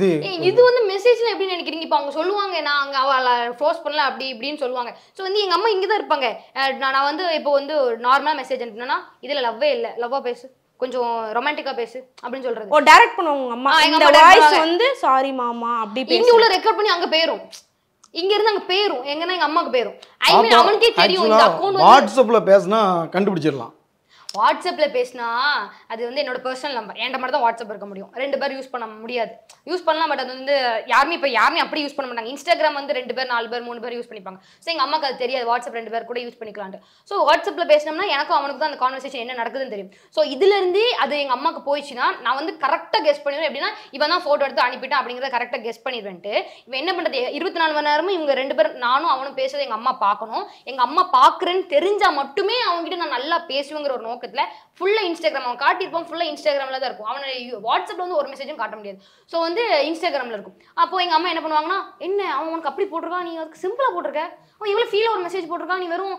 இது வந்து மெசேஜ்ல எப்படி நினைக்கிறீங்க? இப்போ அவங்க சொல்லுவாங்க நான் அங்கே அவளை ஃபோர்ஸ் பண்ணல அப்படி இப்படின்னு சொல்லுவாங்க. ஸோ வந்து எங்கள் அம்மா இங்கே தான் இருப்பாங்க. நான் வந்து இப்போ வந்து நார்மலாக மெசேஜ் அனுப்பினா இதில் லவ்வே இல்லை, லவ்வா பேசு, கொஞ்சம் ரொமான்டிக்கா பேசு அப்படின்னு சொல்றது. ஓ டைரக்ட் பண்ணுவாங்க அம்மா. இந்த வாய்ஸ் வந்து சாரி மாமா அப்படி பேசு. இங்க உள்ள ரெக்கார்ட் பண்ணி அங்க போயிரும். இங்க இருந்து அங்க போயிரும். எங்கன்னா எங்க அம்மாக்கு போயிரும். ஐ மீன் அவனுக்கே தெரியும் இந்த அக்கவுண்ட் வாட்ஸ்அப்ல பேசினா கண்டுபிடிச்சிடலாம். வாட்ஸ்அப்ல பேசினா அது வந்து என்னோட பர்சனல் நம்பர். என்கிட்ட மட்டும் தான் வாட்ஸ்அப் இருக்க முடியும். 2 பேர் யூஸ் பண்ண முடியாது. யூஸ் பண்ணலாம், பட் அது வந்து யாருமே அப்படி யூஸ் பண்ண மாட்டாங்க. இன்ஸ்டாகிராம் வந்து 2 பேர் 4 பேர் 3 பேர் யூஸ் பண்ணிப்பாங்க. ஸோ எங்கள் அம்மாக்கு அது தெரியாது, வாட்ஸ்அப் 2 பேர் கூட யூஸ் பண்ணிக்கலான்ட்டு. ஸோ வாட்ஸ்அப்ல பேசினோம்னா எனக்கும் அவனுக்கு தான் அந்த கான்வர்சேஷன் என்ன நடக்குதுன்னு தெரியும். ஸோ இதுலேருந்து அது எங்கள் அம்மாவுக்கு போயிடுச்சுன்னா நான் வந்து கரெக்டாக கெஸ் பண்ணிடுவேன். எப்படின்னா இவன் தான் ஃபோட்டோ எடுத்து அனுப்பிட்டான் அப்படிங்கிறத கரெக்டாக கெஸ் பண்ணிடுவேன்ட்டு இவன் என்ன பண்ணுறது, 24 மணி நேரமும் இவங்க 2 பேர் நானும் அவனும் பேசுறது எங்கள் அம்மா பார்க்கணும். எங்கள் அம்மா பார்க்குறேன்னு தெரிஞ்சால் மட்டுமே அவங்ககிட்ட நான் நல்லா பேசுவேங்கிற ஒரு நோக்கத்தில் ஃபுல்லாக இன்ஸ்டாகிராம் அவன் காட்டியிருப்பான். ஃபுல்லாக இன்ஸ்டாகிராமில் தான் இருக்கும். அவனை வாட்ஸ்அப்பில் வந்து ஒரு மெசேஜும் காட்ட முடியாது. ஸோ வந்து இன்ஸ்டாகிராமில் இருக்கும். அப்போ எங்கள் அம்மா என்ன பண்ணுவாங்கன்னா, என்ன அவன் உனக்கு அப்படி போட்டிருக்கான், நீ அதுக்கு சிம்பிளாக போட்டிருக்க, அவன் இவ்வளோ ஃபீலாக ஒரு மெசேஜ் போட்டிருக்கான், நீ வெறும்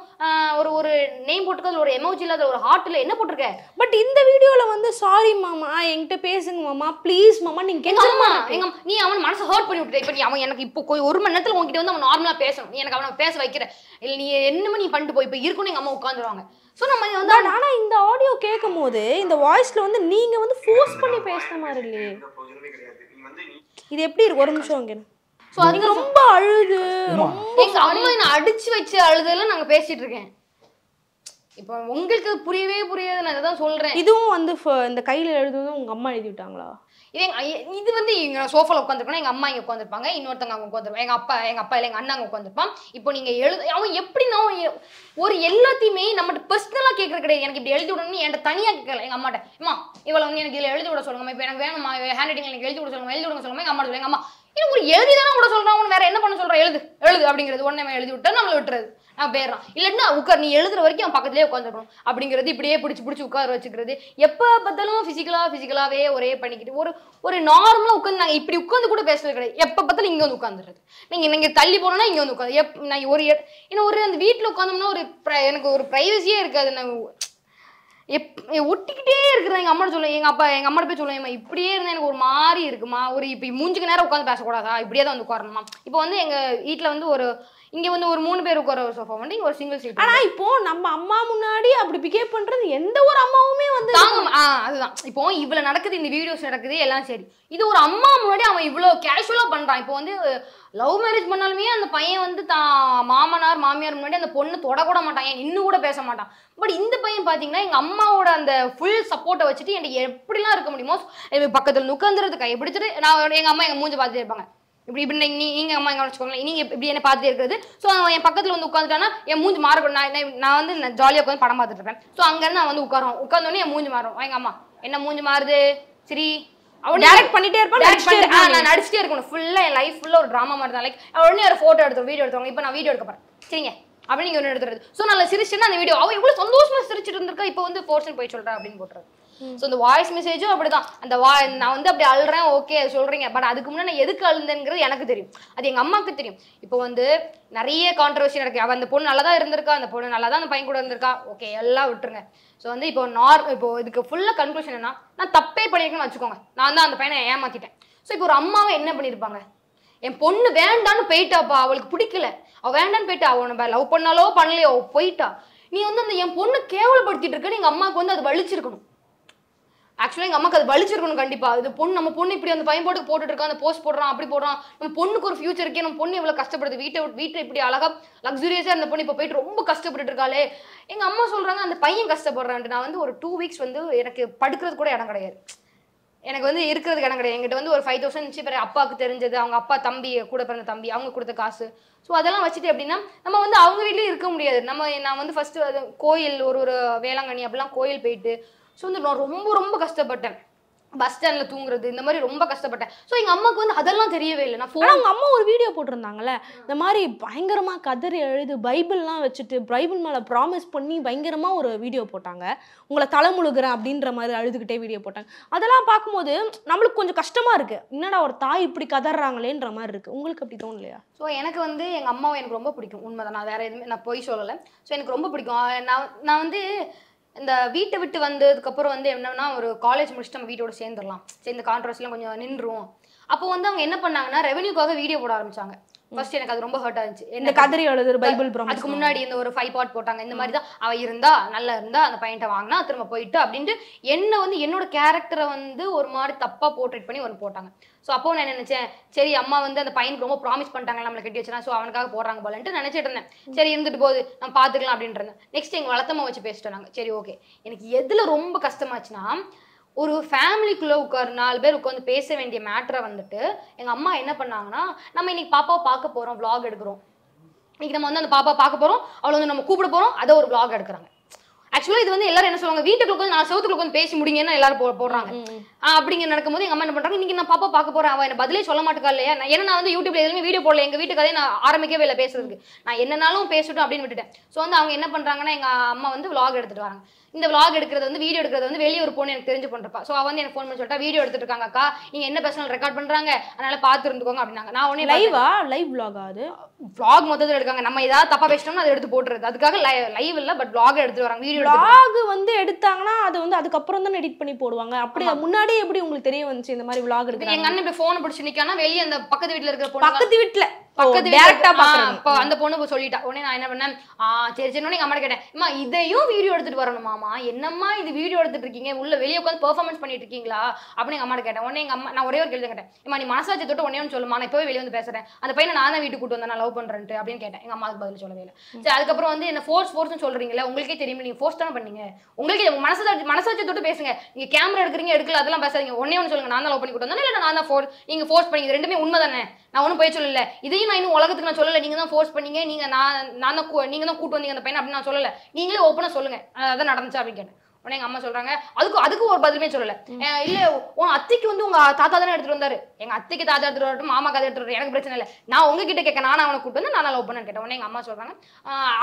ஒரு நெய்ம் போட்டிருக்க, ஒரு எமோஜி இல்லாத ஒரு ஹார்ட்டில் என்ன போட்டிருக்க. பட் இந்த வீடியோவில் வந்து சாரி மாமா என்கிட்ட பேசுங்க மாமா ப்ளீஸ் மாமா நீங்கள் கேட்க நீ அவன் மனசை ஹர்ட் பண்ணி விட்டுரு. இப்போ நீ அவன் எனக்கு இப்போ 1 மணி நேரத்தில் உங்ககிட்ட வந்து அவன் நார்மலாக பேசணும், நீ எனக்கு அவனை பேச வைக்கிற இல்லை, நீ என்னமே நீ பண்ணிட்டு போய் இப்போ இருக்குன்னு எங்கள் அம்மா உட்காந்துருவாங்க. ஸோ நம்ம வந்து ஆனால் இந்த ஆடியோ கேட்கும் போது இந்த வாய்ஸில் வந்து நீங்கள் வந்து ஃபோர்ஸ் பண்ணி பேசுகிற மாதிரி இல்லையே, இது எப்படி இருக்கு? ஒரு நிமிஷம் இங்கே. ஸோ அது ரொம்ப அழுது எங்கள் அம்மா நான் அடிச்சு வச்சு அழுதெல்லாம் நாங்கள் பேசிட்டு இருக்கேன். இப்போ உங்களுக்கு புரியவே புரியாது, நான் இதான் சொல்றேன். இதுவும் வந்து இந்த கையில் எழுதுவதும் உங்க அம்மா எழுதி விட்டாங்களா? இது வந்து இங்க சோஃபால உட்காந்துருக்கோம், எங்க அம்மா இங்க உட்காந்துருப்பாங்க, இன்னொருத்தங்க அங்க உட்காந்துருப்பாங்க, எங்க அப்பா இல்லை எங்க அண்ணா அங்க உட்காந்துருப்பான். இப்போ நீங்க அவன் எப்படின்னா ஒரு எல்லாத்தையுமே நம்மகிட்ட பர்சனலா கேட்கறது கிடையாது. எனக்கு இப்படி எழுதி விடணும்னு என்கிட்ட தனியா கேட்கல. எங்க அம்மாட்ட அம்மா இவளை வந்து எனக்கு இதுல எழுதி விட சொல்லுங்க, இப்போ எனக்கு வேணுமா ஹேண்ட் ரைட்டிங் எனக்கு எழுதி விட சொல்லுங்க, எழுதி விடுங்க சொல்லுங்க. எங்க அம்மா சொல்லுங்க, அம்மா இது ஒரு எழுதி தானே கூட சொல்றான், வேற என்ன பண்ண சொல்றான், எழுது அப்படிங்கிறது. உடனே எழுதி விட்டா நம்மளை விட்டுறது, நான் போயிடறான். இல்லைன்னா உட்கார், நீ எழுதுற வரைக்கும் அவன் பக்கத்துலேயே உட்காந்துருக்கணும் அப்படிங்கிறது. இப்படியே பிடிச்சி உட்கார வச்சுக்கிறது. எப்போ பார்த்தாலும் ஃபிசிக்கலாவே ஒரே பண்ணிக்கிட்டு ஒரு நார்மலாக உட்காந்து நாங்கள் இப்படி உட்காந்து கூட பேசுறது கிடையாது. எப்போ பார்த்தாலும் இங்கே வந்து உட்காந்துருது. நீங்கள் தள்ளி போனோன்னா இங்கே வந்து உட்காந்து நான் ஒரு அந்த வீட்டில் உட்காந்தோம்னா எனக்கு ஒரு ப்ரைவசியே இருக்காது. நான் ஒட்டிக்கிட்டே இருக்கிறேன். எங்கள் அம்மாட்ட சொல்லுவேன், எங்கள் அம்மாட்ட போய் சொல்லுவேன், இப்படியே இருந்தால் எனக்கு ஒரு மாதிரி இருக்குமா, இப்போ மூஞ்சுக்கு நேரம் உட்காந்து பேசக்கூடாதா, இப்படியே தான் வந்து உட்காரணுமா. இப்போ வந்து எங்கள் வீட்டில் வந்து இங்க வந்து ஒரு 3 பேர் உட்கார ஒரு சோஃபா வந்து ஒரு சிங்கிள் சீட். ஆனா இப்போ நம்ம அம்மா முன்னாடி அப்படி பிஹேவ் பண்றது எந்த ஒரு அம்மாவுமே வந்து அதுதான். இப்போ இவ்வளவு நடக்குது, இந்த வீடியோஸ் நடக்குது எல்லாம் சரி, இது ஒரு அம்மா முன்னாடி அவன் இவ்வளவு கேஷுவலா பண்றான். இப்போ வந்து லவ் மேரேஜ் பண்ணாலுமே அந்த பையன் வந்து மாமனார் மாமியார் முன்னாடி அந்த பொண்ணு தொடக்கூட மாட்டான், ஏன் இன்னும் கூட பேச மாட்டான். பட் இந்த பையன் பாத்தீங்கன்னா எங்க அம்மாவோட அந்த ஃபுல் சப்போர்ட்டை வச்சுட்டு எனக்கு எப்படிலாம் இருக்க முடியுமோ பக்கத்துல உட்காந்துறது கையை பிடிச்சிட்டு நான் எங்க அம்மா எங்க மூஞ்ச பார்த்துட்டே இருப்பாங்க. இப்படி நீங்க அம்மா எங்க வச்சுக்கோங்களேன், நீங்க இப்படி என்ன பார்த்துட்டே இருக்கிறது. ஸோ என் பக்கத்துல வந்து உட்காந்துட்டானா என் மூஞ்சி மாறக்கூடாது. நான் வந்து ஜாலியாக உட்காந்து படம் பார்த்துட்டு இருப்பேன். ஸோ அங்கேருந்து நான் வந்து உட்காந்தோடனே என் மூஞ்சி மாறும். எங்க அம்மா என்ன மூஞ்சி மாறுது சரி அவன் டைரக்ட் பண்ணிட்டே இருப்பான். நான் நடிச்சிட்டே இருக்கணும் ஃபுல்லா, என் லைஃப் ஃபுல்லா ஒரு ட்ராமா மாதிரி தான். லைக் உடனே ஒரு போட்டோ எடுத்து வீடியோ எடுத்துவாங்க. இப்போ நான் வீடியோ எடுக்க போறேன் சரிங்க அப்படின்னு நீங்க ஒன்று எடுத்துறது. ஸோ நல்லா சிரிச்சுன்னா அந்த வீடியோ அவன் எவ்வளவு சந்தோஷமா சிரிச்சுட்டு இருந்திருக்கா, இப்போ வந்து போர்ஷன் போய் சொல்றேன் அப்படின்னு போட்டுறது. ஸோ இந்த வாய்ஸ் மெசேஜும் அப்படிதான். நான் வந்து அப்படி அழுறேன், ஓகே சொல்றீங்க, பட் அதுக்கு முன்னாடி நான் எதுக்கு அழுந்தேங்கிறது எனக்கு தெரியும், அது எங்க அம்மாவுக்கு தெரியும். இப்போ வந்து நிறைய கான்ட்ரவர்சி நடக்கு. அவன் அந்த பொண்ணு நல்லா தான் இருந்திருக்கா, அந்த பொண்ணு நல்லா தான் அந்த பையன் கூட இருந்திருக்கா, ஓகே எல்லாம் விட்டுருங்க. ஸோ வந்து இப்போ இதுக்கு ஃபுல்லாக கன்க்ளூஷன் என்ன, நான் தப்பே பண்ணியிருக்கேன்னு வச்சுக்கோங்க, நான் தான் அந்த பையனை ஏமாத்திட்டேன். ஸோ இப்போ ஒரு அம்மாவை என்ன பண்ணியிருப்பாங்க, என் பொண்ணு வேண்டான்னு போயிட்டாப்பா, அவளுக்கு பிடிக்கல, அவள் வேண்டான்னு போயிட்டா, அவனை லவ் பண்ணாலோ பண்ணலையோ போயிட்டா, நீ வந்து அந்த என் பொண்ணு கேவலப்படுத்திட்டு இருக்கன்னு எங்கள் அம்மாவுக்கு வந்து அது வலிச்சிருக்கணும். ஆக்சுவலாக எங்கள் அம்மாவுக்கு அது வலிச்சிருக்கணும் கண்டிப்பாக. இது நம்ம பொண்ணு இப்படி அந்த பையன் போட்டுட்டு இருக்கான், அந்த போஸ்ட் போடுறான், அப்படி போடுறான், நம்ம பொண்ணுக்கு ஒரு ஃபியூச்சர் இருக்கே, நம்ம பொண்ணு இவ்வளோ கஷ்டப்படுது, வீட்டை இப்படி அழகா லக்ஸுரியஸாக இருந்த பொண்ணு இப்போ போயிட்டு ரொம்ப கஷ்டப்பட்டு இருக்காளே. எங்கள் அம்மா சொல்கிறாங்க அந்த பையன் கஷ்டப்படுறான்ட்டு. நான் வந்து ஒரு 2 வீக்ஸ் வந்து எனக்கு படுக்கிறது கூட இடம் கிடையாது, எனக்கு வந்து இருக்கிறதுக்கு இடம் கிடையாது. எங்கிட்ட வந்து ஒரு 5000 இருந்துச்சு. பிறகு அப்பாவுக்கு தெரிஞ்சது, அவங்க அப்பா தம்பி கூட பிறந்த தம்பி அவங்க கொடுத்த காசு. ஸோ அதெல்லாம் வச்சுட்டு எப்படின்னா நம்ம வந்து அவங்க வீட்லேயும் இருக்க முடியாது. நான் வந்து ஃபஸ்ட்டு அது கோயில் ஒரு வேளாங்கண்ணி அப்படிலாம் கோயில் போயிட்டு ஸோ வந்து நான் ரொம்ப ரொம்ப கஷ்டப்பட்டேன். பஸ் ஸ்டாண்ட்ல தூங்குறது இந்த மாதிரி ரொம்ப கஷ்டப்பட்டேன். ஸோ எங்க அம்மாவுக்கு வந்து அதெல்லாம் தெரியவே இல்லை. நான் அவங்க அம்மா ஒரு வீடியோ போட்டிருந்தாங்கல்ல, இந்த மாதிரி பயங்கரமா கதறி எழுது பைபிள்லாம் வச்சுட்டு பைபிள் மேல ப்ராமிஸ் பண்ணி பயங்கரமா ஒரு வீடியோ போட்டாங்க. உங்களை தலைமுழுகிறேன் அப்படின்ற மாதிரி அழுதுகிட்டே வீடியோ போட்டாங்க. அதெல்லாம் பார்க்கும்போது நம்மளுக்கு கொஞ்சம் கஷ்டமா இருக்கு. என்னடா ஒரு தாய் இப்படி கதறாங்களேன்ற மாதிரி இருக்கு. உங்களுக்கு அப்படி தோணலையா? ஸோ எனக்கு வந்து எங்கள் அம்மாவை எனக்கு ரொம்ப பிடிக்கும். உண்மைதான், நான் வேறு எதுவுமே நான் பொய் சொல்லலை. ஸோ எனக்கு ரொம்ப பிடிக்கும். நான் வந்து இந்த வீட்டை விட்டு வந்ததுக்கப்புறம் வந்து என்னன்னா ஒரு காலேஜ் முடிச்சுட்டு நம்ம வீட்டோட சேர்ந்துடலாம், சரி இந்த கான்ட்ரவர்சிலாம் கொஞ்சம் நின்றும். அப்போ வந்து அவங்க என்ன பண்ணாங்கன்னா ரெவென்யூக்காக வீடியோ போட ஆரம்பிச்சாங்க. ஃபர்ஸ்ட் எனக்கு அது ரொம்ப ஹர்ட் ஆச்சு. இந்த கதறி எழுதுற பைபிள் ப்ராமிஸ். அதுக்கு முன்னாடி இந்த ஒரு 5 பார்ட் போட்டாங்க. இந்த மாதிரி தான் அவ இருந்தா நல்லா இருந்தா அந்த பையன்ட்ட வாங்கினா திரும்ப போயிட்டு அப்படின்ட்டு என்ன வந்து என்னோட கேரக்டரை வந்து ஒரு மாதிரி தப்பா போர்ட்ரேட் பண்ணி ஒன்று போட்டாங்க. ஸோ அப்போ நான் நினைச்சேன், சரி அம்மா வந்து அந்த பையனுக்கு ரொம்ப ப்ராமிஸ் பண்ணிட்டாங்க நம்மளை கட்டி வச்சுனா, ஸோ அவனுக்காக போடுறாங்க போலன்ட்டு நினைச்சிட்டு இருந்தேன். சரி இருந்துட்டு போகுது நம்ம பார்த்துக்கலாம் அப்படின்ட்டு இருந்தேன். நெக்ஸ்ட் எங்கள் வளர்த்தம்மா வச்சு பேசிட்டு நாங்கள். சரி ஓகே, எனக்கு எதுல ரொம்ப கஷ்டமாச்சுன்னா ஒரு ஃபேமிலிக்குள்ளே 4 பேர் உட்காந்து பேச வேண்டிய மேட்டரை வந்துட்டு எங்கள் அம்மா என்ன பண்ணாங்கன்னா, நம்ம இன்னைக்கு பாப்பாவை பார்க்க போகிறோம், vlog எடுக்கிறோம், இன்னைக்கு நம்ம வந்து அந்த பாப்பா பார்க்க போகிறோம், அவளை வந்து நம்ம கூப்பிட போகிறோம், அதை ஒரு vlog எடுக்கிறாங்க. ஆக்சுவலாக இது வந்து எல்லாரும் என்ன சொல்லுவாங்க, வீட்டுக்குள்ள உட்காந்து 4 செவத்துக்குள்ள உட்காந்து பேசி முடிங்கன்னு எல்லாரும் போடுறாங்க. அப்படிங்க நடக்கும்போது எங்கள் அம்மா என்ன பண்ணுறாங்க, இன்னைக்கு நான் பாப்பா பார்க்க போகிறேன், அவன் என்ன பதிலே சொல்ல மாட்டேக்கா இல்லையா. நான் வந்து யூடியூப்ல எதுவுமே வீடியோ போடல, எங்கள் வீட்டு கதையை நான் ஆரம்பிக்கவே இல்லை பேசுறதுக்கு, நான் என்னன்னாலும் பேசட்டும் அப்படின்னு விட்டுட்டேன். ஸோ வந்து அவங்க என்ன பண்ணுறாங்கன்னா எங்கள் அம்மா வந்து vlog எடுத்துட்டு வராங்க. இந்த vlog எடுக்கிறது வந்து வீடியோ எடுக்கிறது வந்து வெளியே ஒரு பொண்ணு எனக்கு தெரிஞ்சு பண்ணுறப்பா. ஸோ அவ வந்து எனக்கு ஃபோன் பண்ணி சொல்லிட்டா, வீடியோ எடுத்துட்டு இருக்காங்க அக்கா, நீங்கள் என்ன பேசணும் ரெக்கார்ட் பண்ணுறாங்க, அதனால பார்த்து இருந்துக்கோங்க அப்படின்னாங்க. நான் உடனே லைவ் vlog அது vlog மொத்தத்தில் எடுக்காங்க. நம்ம ஏதாவது தப்பா பேசிட்டோம்னா அதை எடுத்து போட்டுறது, அதுக்காக லைவ் இல்லை பட் vlog எடுத்துட்டு வராங்க. வீடியோ vlog வந்து எடுத்தாங்கன்னா அது வந்து அதுக்கப்புறம் தான் எடிட் பண்ணி போடுவாங்க. அப்படி முன்னாடி எப்படி உங்களுக்கு தெரிய வந்துச்சு இந்த மாதிரி vlog எடுக்கிறாங்க? எங்க அண்ணன் இப்படி ஃபோன் பிடிச்சி நிக்கானா வெளியே அந்த பக்கத்து வீட்டுல இருக்கிற பொண்ணு, பக்கத்து வீட்டுல அந்த பொண்ணு சொல்லிட்டா. உடனே நான் என்ன பண்ணேன், சரி சரி எங்க அம்மா கேட்டேன், அம்மா இதையும் வீடியோ எடுத்துட்டு வரணுமாமா, என்னம்மா இது வீடியோ எடுத்துட்டு இருக்கீங்க, உள்ள வெளியே உட்காந்து பெர்ஃபார்மன்ஸ் பண்ணிட்டு இருக்கீங்களா அப்படின்னு எங்க அம்மா கேட்டேன். உடனே எங்க அம்மா நான் ஒரே ஒரு கேள்வி கேட்டேன், அம்மா நீ மனசாட்சி தொட்டு ஒன்னே ஒன்று சொல்லுமா, நான் இப்பவே வெளியே வந்து பேசுறேன், அந்த பையனை நான் தான் வீட்டுக்கு கூட்டு வந்தேன், நான் லவ் பண்றேன்ட்டு அப்படின்னு கேட்டேன். எங்க அம்மாவுக்கு பதில் சொல்லவே இல்லை. சரி அதுக்கப்புறம் வந்து என்ன ஃபோர்ஸ்னு சொல்றீங்களா, உங்களுக்கே தெரியும் நீங்க ஃபோர்ஸ் தானே பண்ணீங்க, உங்களுக்கே மனசாட்சி தொட்டு பேசுங்க, நீங்க கேமரா எடுக்கிறீங்க எடுக்கல அதெல்லாம் பேசாதீங்க, ஒன்னே ஒன்று சொல்லுங்க, நான் தான் லவ் பண்ணி கூட்டு வந்தேன், இல்லை நான் தான் நீங்க ஃபோர்ஸ் பண்ணீங்க, ரெண்டுமே உண்மை தானே, நான் ஒன்றும் போய் சொல்லல, இதையும் நான் இன்னும் உலகத்துக்கு நான் சொல்லலை, நீங்க தான் ஃபோர்ஸ் பண்ணீங்க, நீங்க நீங்க தான் கூட்டு வந்தீங்க அந்த பையன் அப்படின்னு நான் சொல்லலை, நீங்களே ஓப்பனா சொல்லுங்க அதான் நடந்துச்சு அப்படின்னு கேட்டேன். உடனே எங்க அம்மா சொல்றாங்க, அதுக்கு ஒரு பதிலுமே சொல்லல, இல்ல உன் அத்தைக்கு வந்து உங்க தாத்தா தானே எடுத்துட்டு வந்தாரு, எங்க அத்தைக்கு தாத்தா எடுத்துட்டு வரட்டும் மாமா கதை எடுத்துட்டு எனக்கு பிரச்சனை இல்லை, நான் உங்ககிட்ட கேட்க நானும் அவனை கூட்டு வந்து நான் லவ் பண்ணேன்னு கேட்டேன். உடனே எங்க அம்மா சொல்றாங்க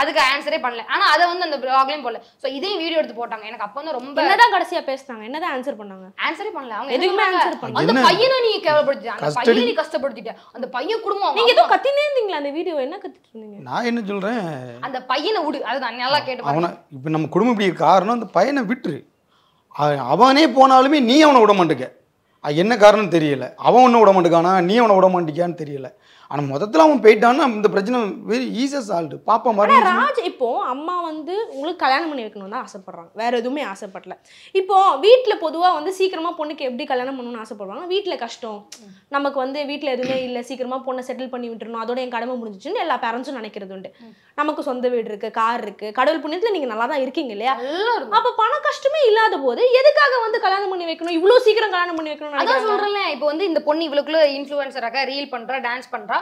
அதுக்கு ஆன்சரே பண்ணல, ஆனா அதை வந்து அந்த vlogலயும் போடல. ஸோ இதையும் வீடியோ எடுத்து போட்டாங்க. எனக்கு அப்போ வந்து ரொம்ப என்னதான் கடைசியா பேசினாங்க, என்னதான் ஆன்சர் பண்ணாங்க? ஆன்சரே பண்ணல அவங்க, எதுவுமே ஆன்சர் பண்ணல. அந்த பையனை நீ கேவலப்படுத்திட்ட, அந்த பையனை நீ கஷ்டப்படுத்திட்ட, அந்த பையன் குடும்பம். நீங்க ஏதோ கத்தினே இருந்தீங்களா அந்த வீடியோ, என்ன கத்திட்டு இருந்தீங்க? நான் என்ன சொல்றேன், அந்த பையனை விடு, அதுதான் நல்லா கேட்டு அவனை இப்போ நம்ம குடும்பம் இப்படி காரணம் அந்த பையனை விட்டுரு, அவனே போனாலுமே நீ அவனை விட மாட்டேங்க, என்ன காரணம் தெரியல, அவன் ஒன்றும் விட மாட்டேக்கானா நீ அவனை விட மாட்டேக்கான்னு தெரியல. ஆனால் மொத்தத்தில் அவன் போயிட்டான்னா இந்த பிரச்சனை வெரி ஈஸியாக சால்வ். பாப்பா மாதிரி ராஜ் இப்போ அம்மா வந்து உங்களுக்கு கல்யாணம் பண்ணி வைக்கணும்னு தான் ஆசைப்படுறாங்க, வேற எதுவுமே ஆசைப்படல. இப்போ வீட்டில் பொதுவாக வந்து சீக்கிரமா பொண்ணுக்கு எப்படி கல்யாணம் பண்ணணும்னு ஆசைப்படுவாங்க, வீட்டில் கஷ்டம், நமக்கு வந்து வீட்டில் எதுவுமே இல்லை, சீக்கிரமா பொண்ணை செட்டில் பண்ணி விட்டுருணும், அதோட என் கடமை முடிஞ்சிச்சுன்னு எல்லா பேரண்ட்ஸும் நினைக்கிறது உண்டு. நமக்கு சொந்த வீடு இருக்கு, கார் இருக்கு, கடவுள் புண்ணியத்தில் நீங்க நல்லா தான் இருக்கீங்க இல்லையா, அப்போ பண கஷ்டமே இல்லாத போது எதுக்காக வந்து கல்யாணம் பண்ணி வைக்கணும், இவ்வளோ சீக்கிரம் கல்யாணம் பண்ணி வைக்கணும்? அதான் சொல்றேன், இப்போ வந்து இந்த பொண்ணு இவளுக்குள்ள இன்ஃப்ளூயன்சராக ரீல் பண்றா, டான்ஸ் பண்றா,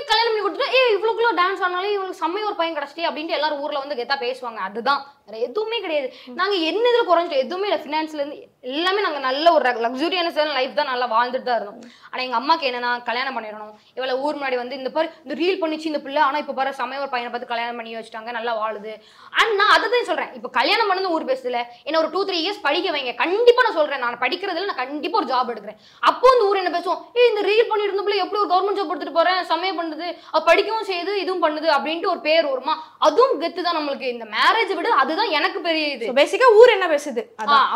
கல்யாணம் பண்ணி கொடுத்துட்டு இவ்வளவுக்குள்ள டான்ஸ் ஆனாலும் இவங்களுக்கு செம்மையா ஒரு பையன் கிடைச்சிட்டு அப்படின்ட்டு எல்லாரும் ஊர்ல வந்து கெத்தா பேசுவாங்க. அதுதான் வேற எதுவுமே கிடையாது. நாங்க என்ன இதுல குறைஞ்சிட்டோம், எதுவுமே இல்லை, ஃபினான்ஸ்ல இருந்து எல்லாமே நாங்க நல்ல ஒரு லக்ஸூரியஸான லைஃப் தான் நல்லா வாழ்ந்துட்டு தான் இருந்தோம். ஆனா எங்க அம்மாக்கு என்னன்னா கல்யாணம் பண்ணிடணும், இவளை ஊர் முன்னாடி வந்து இந்த பாரு இந்த ரீல் பண்ணிச்சு இந்த பிள்ளை, ஆனா இப்ப பாரு செம்மையா ஒரு பையனை பார்த்து கல்யாணம் பண்ணி வச்சுட்டாங்க, நல்லா வாழுது. அண்ட் நான் அதை தான் சொல்றேன், இப்போ கல்யாணம் பண்ணது ஊர் பேசுல என்ன ஒரு 2-3 இயர்ஸ் படிக்க வைங்க, கண்டிப்பா நான் சொல்றேன், நான் படிக்கிறதுல நான் கண்டிப்பா ஒரு ஜாப் எடுக்கிறேன். அப்போ இந்த ஊர் என்ன பேசுவோம், இந்த ரீல் பண்ணிட்டு இருந்த பிள்ளை எப்படி ஒரு கவர்மெண்ட் ஜாப் எடுத்துட்டு போறேன், செம்மையா பண்ணுது, படிக்கவும் செய்யுது இதுவும் பண்ணுது அப்படின்ட்டு ஒரு பேர் வருமா, அதுவும் கெத்து தான் நம்மளுக்கு. இந்த மேரேஜ் விட அதுதான் எனக்கு பெரிய இது. பேசிக்கா ஊர் என்ன பேசுது,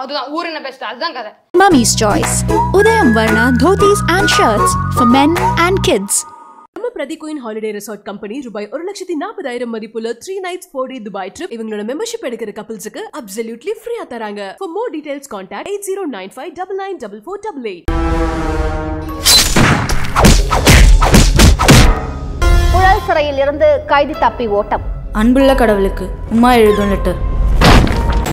அதுதான் ஊர் என்ன பேசுது, அதுதான் கதை. Mummy's Choice. Udayam Varna dhotis and shirts for men and kids. நம்ம பிரதி குயின் ஹாலிடே ரெசார்ட் கம்பெனி ரூபாய் 1,40,000 மதிப்புள்ள 3 nights 4 day துபாய் ட்ரிப் இவங்களோட மெம்பர்ஷிப் எடுக்கிற கப்பிள்ஸுக்கு அப்சல்யூட்லி ஃப்ரீயா தராங்க. For more details contact 8095994488. Puzhal சிறையில் இருந்து கைதி தப்பி ஓட்டம். அன்புள்ள கடவுளுக்கு உமா எழுதும் லெட்டர்.